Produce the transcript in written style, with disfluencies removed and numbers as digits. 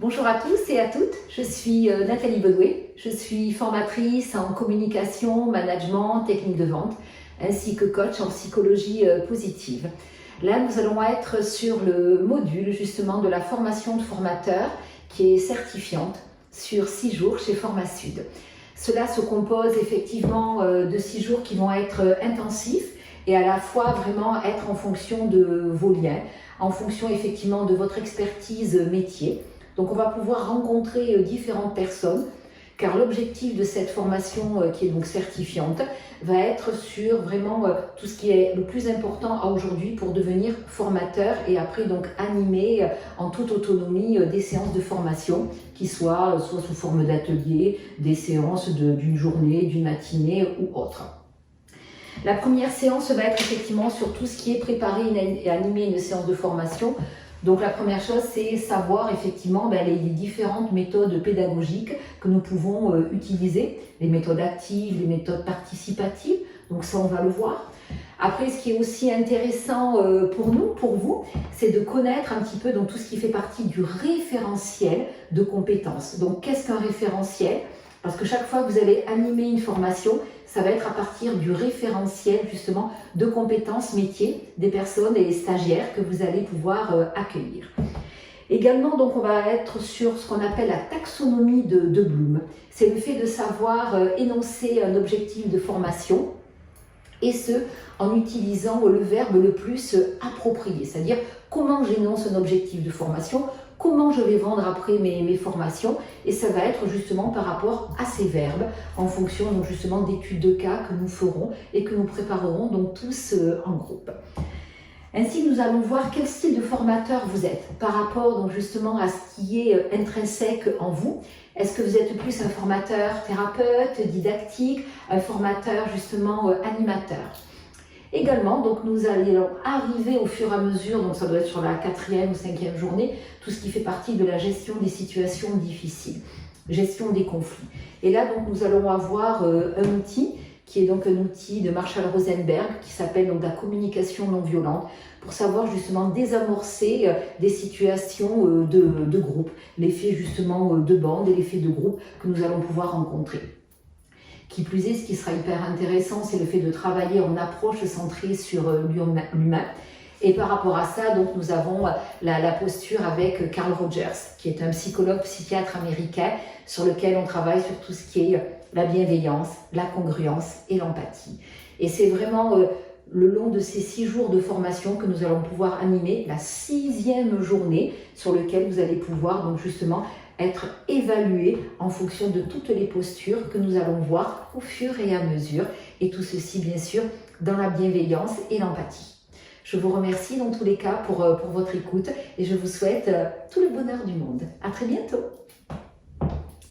Bonjour à tous et à toutes, je suis Nathalie Bedoué, je suis formatrice en communication, management, technique de vente, ainsi que coach en psychologie positive. Là, nous allons être sur le module justement de la formation de formateur qui est certifiante sur 6 jours chez FormaSud. Cela se compose effectivement de 6 jours qui vont être intensifs et à la fois vraiment être en fonction de vos liens, en fonction effectivement de votre expertise métier. Donc on va pouvoir rencontrer différentes personnes, car l'objectif de cette formation qui est donc certifiante va être sur vraiment tout ce qui est le plus important à aujourd'hui pour devenir formateur et après donc animer en toute autonomie des séances de formation qui soient soit sous forme d'ateliers, des séances d'une journée, d'une matinée ou autre. La première séance va être effectivement sur tout ce qui est préparer et animer une séance de formation. Donc la première chose, c'est savoir effectivement les différentes méthodes pédagogiques que nous pouvons utiliser, les méthodes actives, les méthodes participatives, donc ça on va le voir. Après, ce qui est aussi intéressant pour nous, pour vous, c'est de connaître un petit peu donc, tout ce qui fait partie du référentiel de compétences. Donc qu'est-ce qu'un référentiel ? Parce que chaque fois que vous allez animer une formation, ça va être à partir du référentiel justement de compétences métiers des personnes et des stagiaires que vous allez pouvoir accueillir. Également, donc, on va être sur ce qu'on appelle la taxonomie de Bloom. C'est le fait de savoir énoncer un objectif de formation et ce, en utilisant le verbe le plus approprié, c'est-à-dire comment j'énonce un objectif de formation, comment je vais vendre après mes formations, et ça va être justement par rapport à ces verbes, en fonction donc justement d'études de cas que nous ferons et que nous préparerons donc tous en groupe. Ainsi, nous allons voir quel style de formateur vous êtes par rapport donc justement à ce qui est intrinsèque en vous. Est-ce que vous êtes plus un formateur thérapeute, didactique, un formateur justement animateur? Également, donc nous allons arriver au fur et à mesure, donc ça doit être sur la 4e ou 5e journée, tout ce qui fait partie de la gestion des situations difficiles, gestion des conflits. Et là, donc, nous allons avoir un outil qui est donc un outil de Marshall Rosenberg qui s'appelle donc la communication non violente pour savoir justement désamorcer des situations de groupe, l'effet justement de bande et l'effet de groupe que nous allons pouvoir rencontrer. Qui plus est, ce qui sera hyper intéressant, c'est le fait de travailler en approche centrée sur l'humain. Et par rapport à ça, donc, nous avons la posture avec Carl Rogers, qui est un psychologue psychiatre américain sur lequel on travaille sur tout ce qui est la bienveillance, la congruence et l'empathie. Et c'est vraiment le long de ces 6 jours de formation que nous allons pouvoir animer la 6e journée sur laquelle vous allez pouvoir donc justement être évalué en fonction de toutes les postures que nous allons voir au fur et à mesure, et tout ceci bien sûr dans la bienveillance et l'empathie. Je vous remercie dans tous les cas pour votre écoute et je vous souhaite tout le bonheur du monde. À très bientôt.